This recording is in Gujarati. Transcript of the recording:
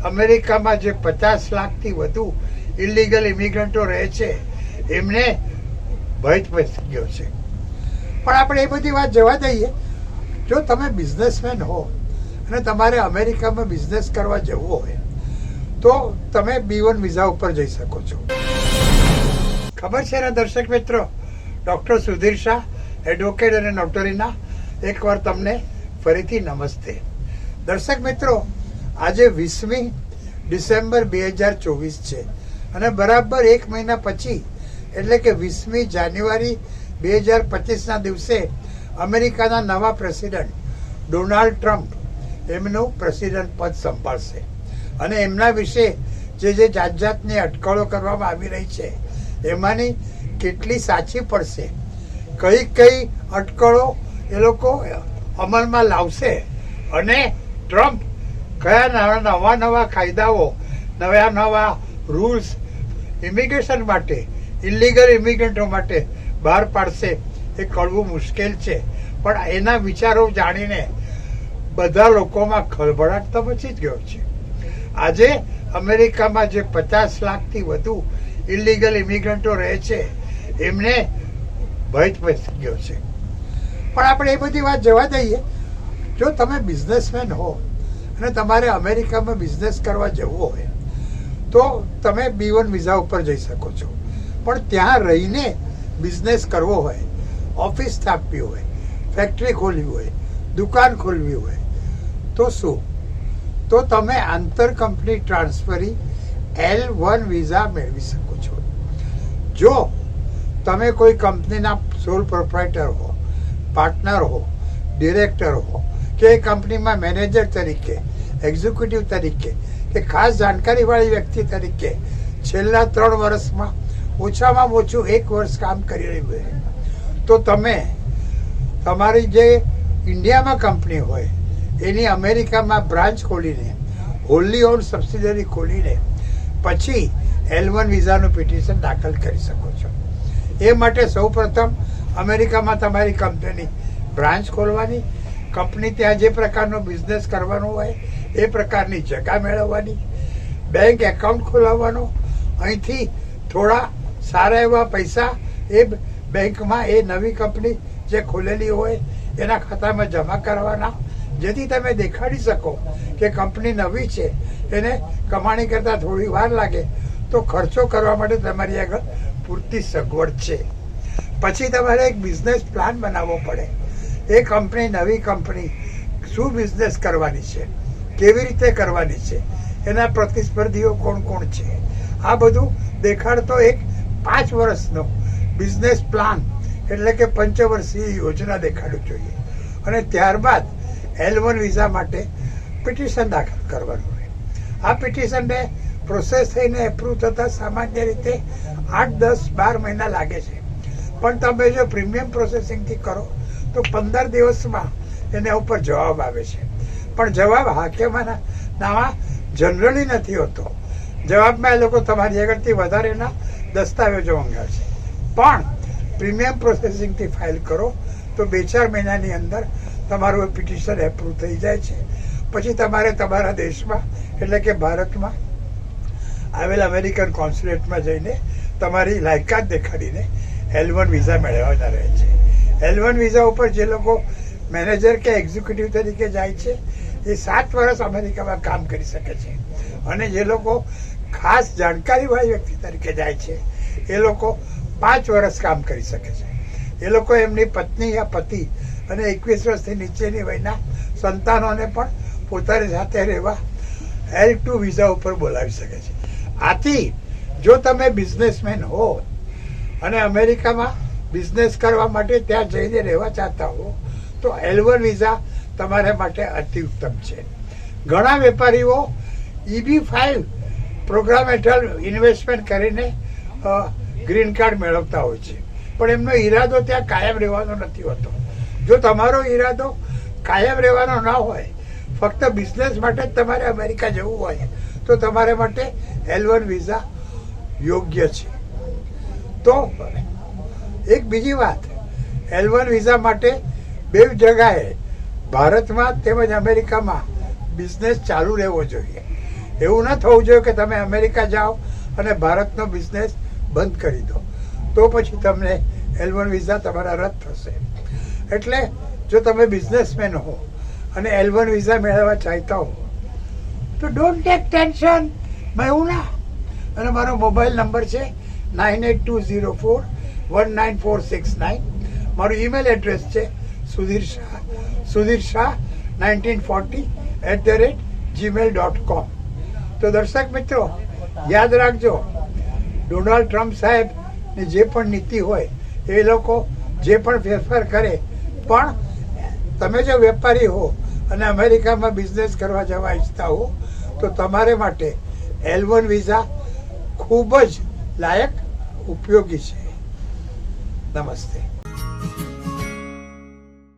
અમેરિકામાં જે 50 લાખથી વધુ ઇલીગલ ઇમિગ્રન્ટો રહે છે એમને ભય પસી ગયો છે. પણ આપણે એ બધી વાત જવા દઈએ. જો તમે બિઝનેસમેન હો અને તમારે અમેરિકામાં બિઝનેસ કરવા જવું હોય તો તમે B1 વિઝા ઉપર જઈ શકો છો. ખબર છે ને દર્શક મિત્રો, ડૉક્ટર સુધીર શાહ, એડવોકેટ અને નોટરીના એકવાર તમને ફરીથી નમસ્તે. દર્શક મિત્રો, આજે 20મી ડિસેમ્બર 2024 છે અને બરાબર એક મહિના પછી એટલે કે 20મી જાન્યુઆરી 2025ના દિવસે અમેરિકાના નવા પ્રેસિડન્ટ ડોનાલ્ડ ટ્રમ્પ એમનું પ્રેસિડન્ટ પદ સંભાળશે અને એમના વિશે જે જાતની અટકળો કરવામાં આવી રહી છે એમાંની કેટલી સાચી પડશે, કઈ અટકળો એ લોકો અમલમાં લાવશે અને ટ્રમ્પ કયા નવા કાયદાઓ, નવા રૂલ્સ ઇમિગ્રેશન માટે, ઇલીગલ ઇમિગ્રન્ટો માટે બહાર પાડશે એ કળવું મુશ્કેલ છે. પણ એના વિચારો જાણીને બધા લોકોમાં ખળભળાટ તો મચી જ ગયો છે. આજે અમેરિકામાં જે 50 લાખથી વધુ ઇલીગલ ઇમિગ્રન્ટો રહે છે એમને ભય પસી ગયો છે. પણ આપણે એ બધી વાત જવા દઈએ. જો તમે બિઝનેસમેન હો અને તમારે અમેરિકામાં બિઝનેસ કરવા જવું હોય તો તમે B1 વિઝા ઉપર જઈ શકો છો. પણ ત્યાં રહીને બિઝનેસ કરવો હોય, ઓફિસ સ્થાપવી હોય, ફેક્ટરી ખોલવી હોય, દુકાન ખોલવી હોય તો શું? તો તમે આંતર કંપની ટ્રાન્સફરી L1 વિઝા મેળવી શકો છો. જો તમે કોઈ કંપનીના સોલ પ્રોપ્રાઇટર હો, પાર્ટનર હો, ડિરેક્ટર હો કે એ કંપનીમાં મેનેજર તરીકે, એક્ઝિક્યુટિવ તરીકે કે ખાસ જાણકારીવાળી વ્યક્તિ તરીકે છેલ્લા 3 વર્ષમાં ઓછામાં ઓછું 1 વર્ષ કામ કરી રહ્યું હોય તો તમે તમારી જે ઇન્ડિયામાં કંપની હોય એની અમેરિકામાં બ્રાન્ચ ખોલીને, હોલ્લી ઓન સબસિડરી ખોલીને પછી L1 વિઝાનું પિટિશન દાખલ કરી શકો છો. એ માટે સૌપ્રથમ અમેરિકામાં તમારી કંપનીની બ્રાન્ચ ખોલવાની, કંપની ત્યાં જે પ્રકારનો બિઝનેસ કરવાનો હોય એ પ્રકારની જગા મેળવવાની, બેંક એકાઉન્ટ ખોલાવવાનો, અહીંથી થોડા સારા એવા પૈસા એ બેંકમાં એ નવી કંપની જે ખોલેલી હોય એના ખાતામાં જમા કરવાના, જેથી તમે દેખાડી શકો કે કંપની નવી છે, એને કમાણી કરતાં થોડી વાર લાગે તો ખર્ચો કરવા માટે તમારી આગળ પૂરતી સગવડ છે. પછી તમારે એક બિઝનેસ પ્લાન બનાવવો પડે. એ કંપની, નવી કંપની શું બિઝનેસ કરવાની છે, કેવી રીતે કરવાની છે, એના પ્રતિસ્પર્ધીઓ કોણ છે, આ બધું દેખાડતો એક 5 વર્ષનો બિઝનેસ પ્લાન એટલે કે પંચવર્ષીય યોજના દેખાડવું જોઈએ. અને ત્યારબાદ L1 વિઝા માટે પિટિશન દાખલ કરવાનું હોય. આ પિટિશનને પ્રોસેસ થઈને એપ્રૂવ થતાં સામાન્ય રીતે 8, 10, 12 મહિના લાગે છે. પણ તમે જો પ્રીમિયમ પ્રોસેસિંગથી કરો તો 15 દિવસમાં એના ઉપર જવાબ આવે છે. પણ જવાબ હાકેમાના નામાં જનરલી નથી હોતો. જવાબમાં એ લોકો તમારી આગળથી વધારેના દસ્તાવેજો મંગાવે છે. પણ પ્રીમિયમ પ્રોસેસિંગથી ફાઇલ કરો તો 2-4 મહિનાની અંદર તમારું પિટિશન એપ્રૂવ થઈ જાય છે. પછી તમારે તમારા દેશમાં એટલે કે ભારતમાં આવેલ અમેરિકન કોન્સ્યુલેટમાં જઈને તમારી લાયકાત દેખાડીને L1 વિઝા મેળવવાના રહે છે. L1 વિઝા ઉપર જે લોકો મેનેજર કે એક્ઝિક્યુટિવ તરીકે જાય છે એ 7 વર્ષ અમેરિકામાં કામ કરી શકે છે. અને જે લોકો ખાસ જાણકારીવાળી વ્યક્તિ તરીકે જાય છે એ લોકો 5 વર્ષ કામ કરી શકે છે. એ લોકો એમની પત્ની યા પતિ અને 21 વર્ષથી નીચેની વયના સંતાનોને પણ પોતાની સાથે રહેવા L2 વિઝા ઉપર બોલાવી શકે છે. આથી જો તમે બિઝનેસમેન હો અને અમેરિકામાં બિઝનેસ કરવા માટે ત્યાં જઈને રહેવા ચાહતા હો તો L1 વિઝા તમારા માટે અતિ ઉત્તમ છે. ઘણા વેપારીઓ EB-5 પ્રોગ્રામ હેઠળ ઇન્વેસ્ટમેન્ટ કરીને ગ્રીન કાર્ડ મેળવતા હોય છે. પણ એમનો ઈરાદો ત્યાં કાયમ રહેવાનો નથી હોતો. જો તમારો ઈરાદો કાયમ રહેવાનો ના હોય, ફક્ત બિઝનેસ માટે જ તમારે અમેરિકા જવું હોય તો તમારા માટે L1 વિઝા યોગ્ય છે. તો એક બીજી વાત, L1 વિઝા માટે 2 જગાએ ભારતમાં તેમજ અમેરિકામાં બિઝનેસ ચાલુ રહેવો જોઈએ. એવું ન થવું જોઈએ કે તમે અમેરિકા જાઓ અને ભારતનો બિઝનેસ બંધ કરી દો, તો પછી તમને L1 વિઝા તમારા રદ થશે. એટલે જો તમે બિઝનેસમેન હો અને L1 વિઝા મેળવવા ચાહતા હો તો ડોન્ટ ટેક ટેન્શન. મેં એવું ના. અને મારો મોબાઈલ નંબર છે 9820419469. મારું ઈમેલ એડ્રેસ છે sudirshah1940@gmail.com. તો દર્શક મિત્રો યાદ રાખજો, ડોનાલ્ડ ટ્રમ્પ સાહેબની જે પણ નીતિ હોય એ લોકો જે પણ ફેરફાર કરે, પણ તમે જો વેપારી હો અને અમેરિકામાં બિઝનેસ કરવા જવા ઈચ્છતા હો તો તમારે માટે L1 વિઝા ખૂબ જ લાયક ઉપયોગી છે. નમસ્તે.